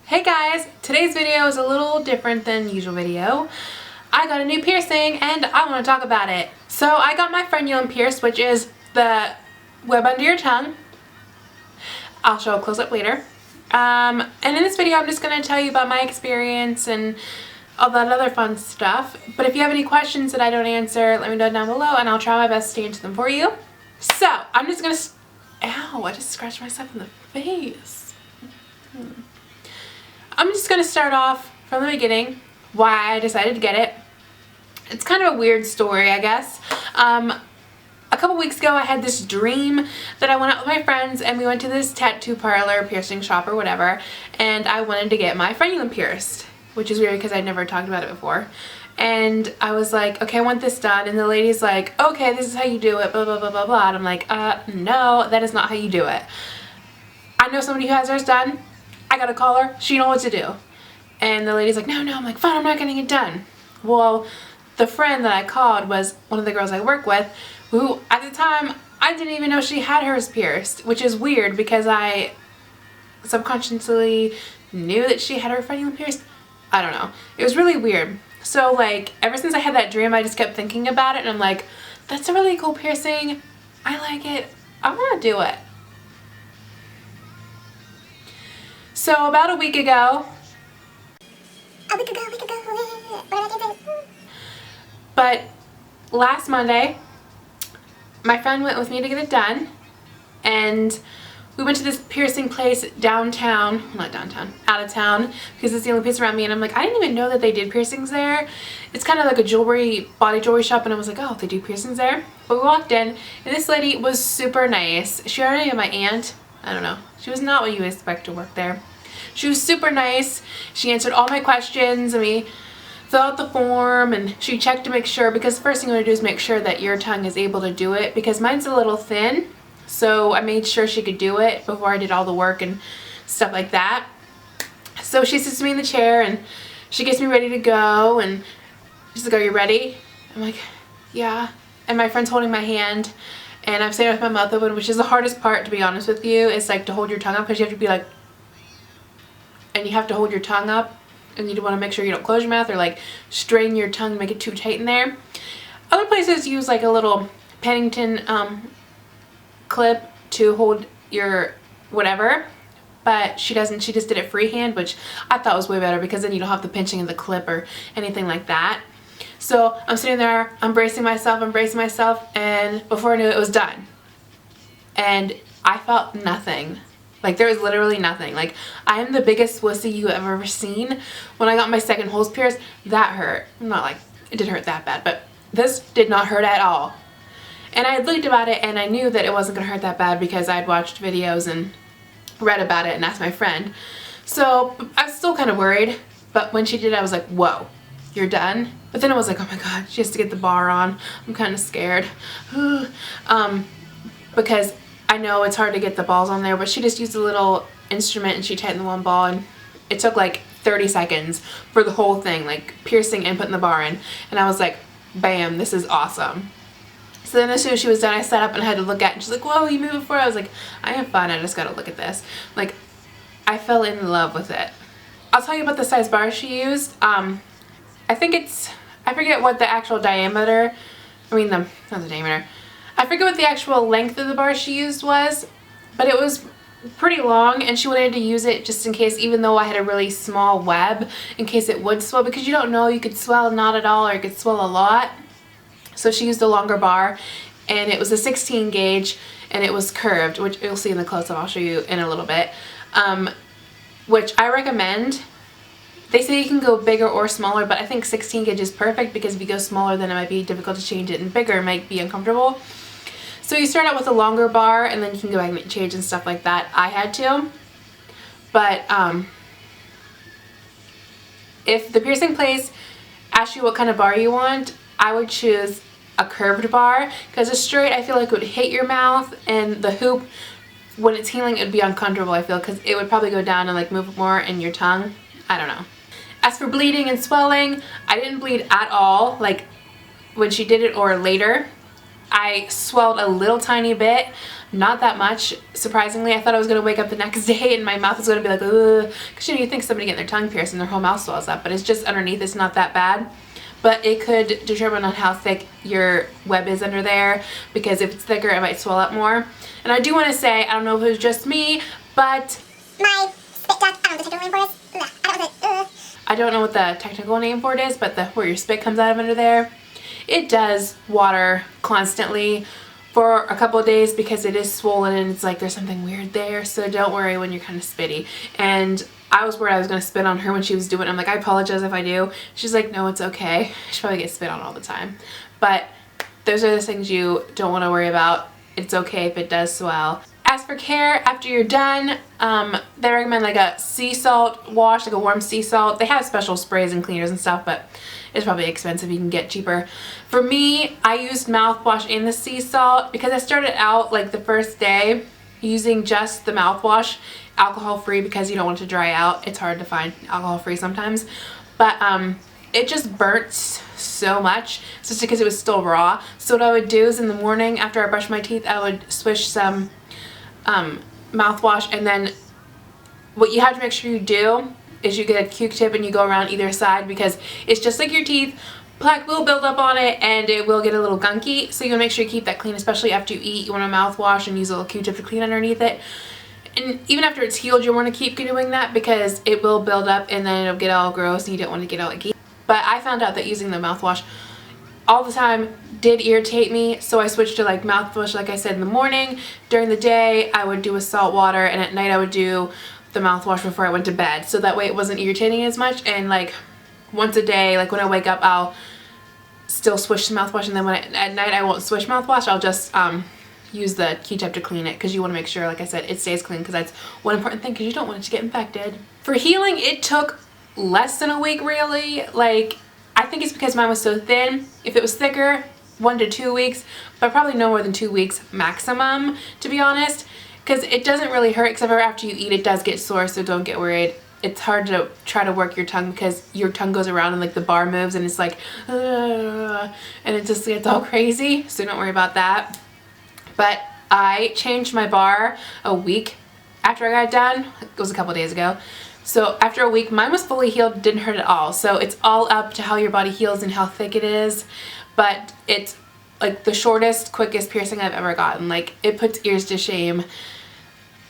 Hey guys, today's video is a little different than usual video. I got a new piercing and I want to talk about it. So I got my frenulum pierced, which is the web under your tongue. I'll show a close-up later. And in this video I'm just going to tell you about my experience and all that other fun stuff. But if you have any questions that I don't answer, let me know down below and I'll try my best to answer them for you. So I'm just going to... Ow, I just scratched myself in the face. I'm just going to start off from the beginning, why I decided to get it. It's kind of a weird story, I guess. A couple weeks ago I had this dream that I went out with my friends and we went to this tattoo parlor, piercing shop or whatever, and I wanted to get my frenulum pierced, which is weird because I'd never talked about it before. And I was like, okay, I want this done, and the lady's like, okay, this is how you do it, blah, blah, blah, blah, blah. And I'm like, no, that is not how you do it. I know somebody who has theirs done. I gotta call her. She knows what to do. And the lady's like, no. I'm like, fine, I'm not getting it done. Well, the friend that I called was one of the girls I work with, who at the time, I didn't even know she had hers pierced, which is weird because I subconsciously knew that she had her frenulum pierced. I don't know. It was really weird. So like, ever since I had that dream, I just kept thinking about it and I'm like, that's a really cool piercing. I like it. I want to do it. So about a week ago, but last Monday, my friend went with me to get it done, and we went to this piercing place downtown, not downtown, out of town, because it's the only place around me, and I'm like, I didn't even know that they did piercings there. It's kind of like a body jewelry shop, and I was like, oh, they do piercings there? But we walked in, and this lady was super nice. She already had my aunt. I don't know. She was not what you expect to work there. She was super nice. She answered all my questions and we filled out the form and she checked to make sure, because the first thing you want to do is make sure that your tongue is able to do it, because mine's a little thin. So I made sure she could do it before I did all the work and stuff like that. So she sits me in the chair and she gets me ready to go and she's like, are you ready? I'm like, yeah. And my friend's holding my hand and I'm saying it with my mouth open, which is the hardest part, to be honest with you. It's like to hold your tongue up, because you have to be like, and you have to hold your tongue up and you want to make sure you don't close your mouth or like strain your tongue and make it too tight in there. Other places use like a little Pennington clip to hold your whatever, but she doesn't. She just did it freehand, which I thought was way better, because then you don't have the pinching of the clip or anything like that. So I'm sitting there, I'm bracing myself, and before I knew it, it was done. And I felt nothing. Like, there was literally nothing. Like, I am the biggest wussy you have ever seen. When I got my second holes pierced, that hurt. Not like it didn't hurt that bad, but this did not hurt at all. And I had looked about it and I knew that it wasn't going to hurt that bad because I'd watched videos and read about it and asked my friend. So I was still kind of worried, but when she did it, I was like, whoa, you're done? But then I was like, oh my god, she has to get the bar on. I'm kind of scared. Because I know it's hard to get the balls on there, but she just used a little instrument and she tightened the one ball, and it took like 30 seconds for the whole thing, like piercing and putting the bar in. And I was like, bam, this is awesome. So then as soon as she was done, I sat up and I had to look at it, and she's like, whoa, you moved before? I was like, I am fine, I just gotta look at this. Like, I fell in love with it. I'll tell you about the size bar she used. I think it's, I forget what the actual diameter, not the diameter. I forget what the actual length of the bar she used was, but it was pretty long, and she wanted to use it just in case, even though I had a really small web, in case it would swell, because you don't know, you could swell not at all or it could swell a lot. So she used a longer bar, and it was a 16 gauge and it was curved, which you'll see in the close-up. I'll show you in a little bit, which I recommend. They say you can go bigger or smaller, but I think 16 gauge is perfect, because if you go smaller then it might be difficult to change it, and bigger might be uncomfortable. So you start out with a longer bar and then you can go back and change and stuff like that. I had to. But if the piercing place asks you what kind of bar you want, I would choose a curved bar, because a straight, I feel like, would hit your mouth, and the hoop, when it's healing, it would be uncomfortable, I feel, because it would probably go down and like move more in your tongue. I don't know. As for bleeding and swelling, I didn't bleed at all, like when she did it or later. I swelled a little tiny bit, not that much. Surprisingly, I thought I was going to wake up the next day and my mouth was going to be like, ugh. Because you think somebody getting their tongue pierced and their whole mouth swells up, but it's just underneath, it's not that bad. But it could determine on how thick your web is under there, because if it's thicker, it might swell up more. And I do want to say, I don't know if it was just me, but my spit duct, I don't know what the technical name for it is, but where your spit comes out of under there, it does water constantly for a couple of days because it is swollen and it's like there's something weird there. So don't worry when you're kind of spitty. And I was worried I was going to spit on her when she was doing it. I'm like, I apologize if I do. She's like, no, it's okay. She probably gets spit on all the time. But those are the things you don't want to worry about. It's okay if it does swell. As for care, after you're done, they recommend like a sea salt wash, like a warm sea salt. They have special sprays and cleaners and stuff, but it's probably expensive. You can get cheaper. For me, I used mouthwash in the sea salt because I started out like the first day using just the mouthwash, alcohol-free, because you don't want it to dry out. It's hard to find alcohol-free sometimes. But it just burnt so much, just because it was still raw. So what I would do is in the morning after I brushed my teeth, I would swish some mouthwash, and then what you have to make sure you do is you get a Q-tip and you go around either side, because it's just like your teeth, plaque will build up on it and it will get a little gunky. So you want to make sure you keep that clean, especially after you eat. You want to mouthwash and use a little Q-tip to clean underneath it. And even after it's healed, you want to keep doing that because it will build up and then it'll get all gross and you don't want to get all icky. But I found out that using the mouthwash all the time did irritate me, so I switched to like mouthwash, like I said, in the morning. During the day I would do with salt water, and at night I would do the mouthwash before I went to bed, so that way it wasn't irritating as much. And like once a day, like when I wake up, I'll still swish the mouthwash, and then at night I won't swish mouthwash. I'll just use the Q-tip to clean it, because you want to make sure, like I said, it stays clean, because that's one important thing, because you don't want it to get infected. For healing, it took less than a week, really. Like, I think it's because mine was so thin. If it was thicker, 1 to 2 weeks, but probably no more than 2 weeks maximum, to be honest, because it doesn't really hurt, except for after you eat it does get sore, so don't get worried. It's hard to try to work your tongue because your tongue goes around and like the bar moves and it's like, and it just gets all crazy, so don't worry about that. But I changed my bar a week after I got done. It was a couple days ago. So after a week, mine was fully healed, didn't hurt at all. So it's all up to how your body heals and how thick it is. But it's like the shortest, quickest piercing I've ever gotten. Like, it puts ears to shame.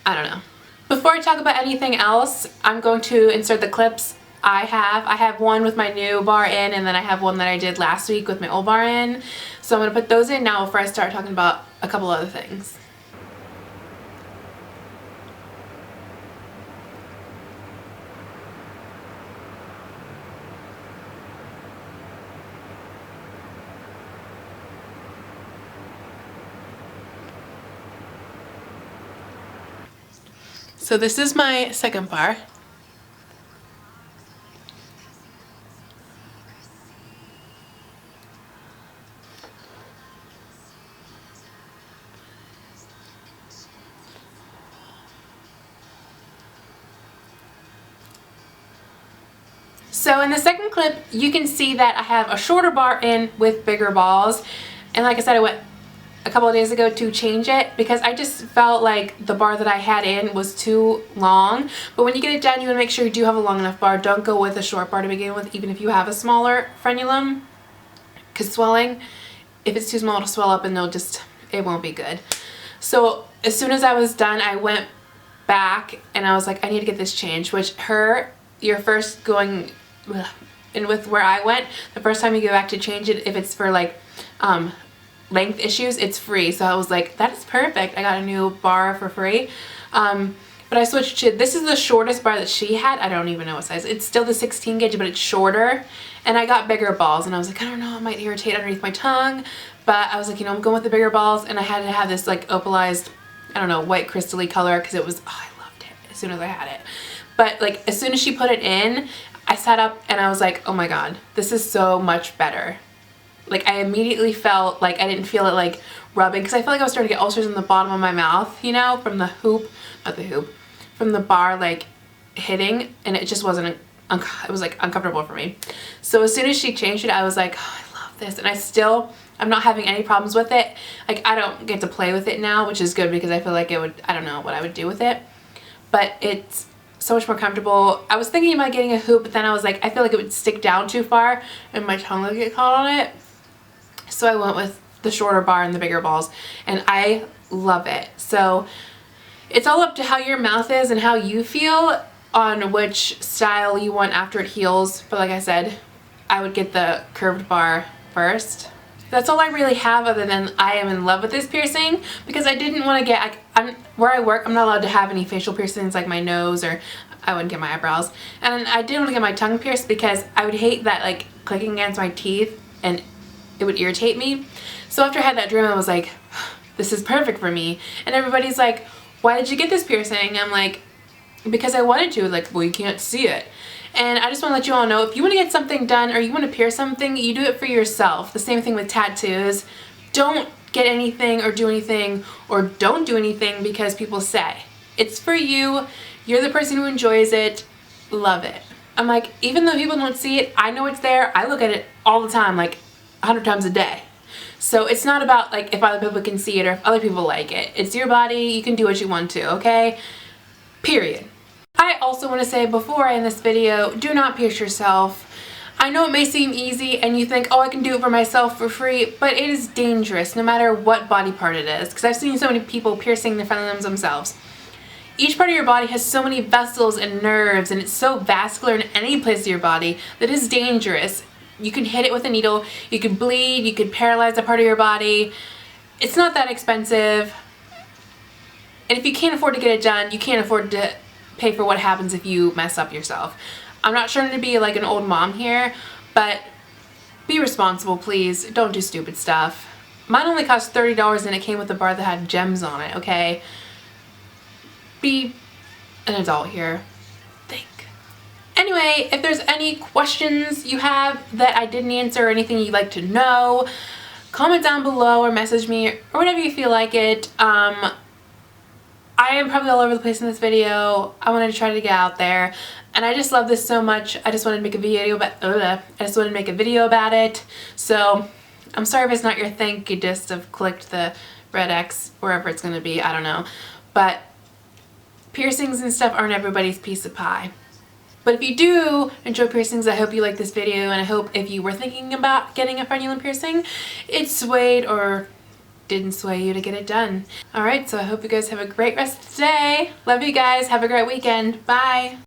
I don't know. Before I talk about anything else, I'm going to insert the clips I have one with my new bar in, and then I have one that I did last week with my old bar in. So I'm going to put those in now before I start talking about a couple other things. So this is my second bar. So in the second clip, you can see that I have a shorter bar in with bigger balls. And like I said, I went a couple of days ago to change it because I just felt like the bar that I had in was too long. But when you get it done, you want to make sure you do have a long enough bar. Don't go with a short bar to begin with, even if you have a smaller frenulum, because swelling, if it's too small, it'll swell up and it won't be good. So as soon as I was done, I went back and I was like, I need to get this changed, which you're first going, and with where I went, the first time you go back to change it, if it's for like length issues, it's free. So I was like, that is perfect. I got a new bar for free. But I switched to, this is the shortest bar that she had. I don't even know what size. It's still the 16 gauge, but it's shorter. And I got bigger balls, and I was like, I don't know, it might irritate underneath my tongue. But I was like, I'm going with the bigger balls, and I had to have this like opalized, I don't know, white crystally color, because it was, I loved it as soon as I had it. But like as soon as she put it in, I sat up and I was like, oh my god, this is so much better. Like, I immediately felt like I didn't feel it like rubbing, because I felt like I was starting to get ulcers in the bottom of my mouth, you know, from the from the bar like hitting, and it just wasn't, it was like uncomfortable for me. So as soon as she changed it, I was like, oh, I love love this, and I'm not having any problems with it. Like, I don't get to play with it now, which is good because I feel like I don't know what I would do with it, but it's so much more comfortable. I was thinking about getting a hoop, but then I was like, I feel like it would stick down too far and my tongue would get caught on it. So I went with the shorter bar and the bigger balls, and I love it. So it's all up to how your mouth is and how you feel on which style you want after it heals. But like I said, I would get the curved bar first. That's all I really have, other than I am in love with this piercing, because I didn't want to get, where I work, I'm not allowed to have any facial piercings like my nose, or I wouldn't get my eyebrows. And I didn't want to get my tongue pierced because I would hate that like clicking against my teeth and it would irritate me. So after I had that dream, I was like, this is perfect for me. And everybody's like, why did you get this piercing? I'm like, because I wanted to. Like, well, you can't see it. And I just want to let you all know, if you want to get something done or you want to pierce something, you do it for yourself. The same thing with tattoos. Don't get anything or do anything, or don't do anything because people say. It's for you. You're the person who enjoys it. Love it. I'm like, even though people don't see it, I know it's there. I look at it all the time, like 100 times a day. So it's not about like if other people can see it or if other people like it. It's your body. You can do what you want to, okay? Period. I also want to say before I end this video, do not pierce yourself. I know it may seem easy and you think, oh, I can do it for myself for free, but it is dangerous no matter what body part it is, because I've seen so many people piercing their frenulums themselves. Each part of your body has so many vessels and nerves, and it's so vascular in any place of your body that is dangerous. You can hit it with a needle, you could bleed, you could paralyze a part of your body. It's not that expensive. And if you can't afford to get it done, you can't afford to pay for what happens if you mess up yourself. I'm not trying to be like an old mom here, but be responsible, please. Don't do stupid stuff. Mine only cost $30 and it came with a bar that had gems on it, okay? Be an adult here. Think. Anyway, if there's any questions you have that I didn't answer or anything you'd like to know, comment down below or message me or whatever you feel like it. I am probably all over the place in this video. I wanted to try to get out there, and I just love this so much. I just wanted to make a video about it. So I'm sorry if it's not your thing. You just have clicked the red X wherever it's going to be. I don't know. But piercings and stuff aren't everybody's piece of pie. But if you do enjoy piercings, I hope you like this video, and I hope if you were thinking about getting a frenulum piercing, it swayed or didn't sway you to get it done. Alright, so I hope you guys have a great rest of the day. Love you guys. Have a great weekend. Bye.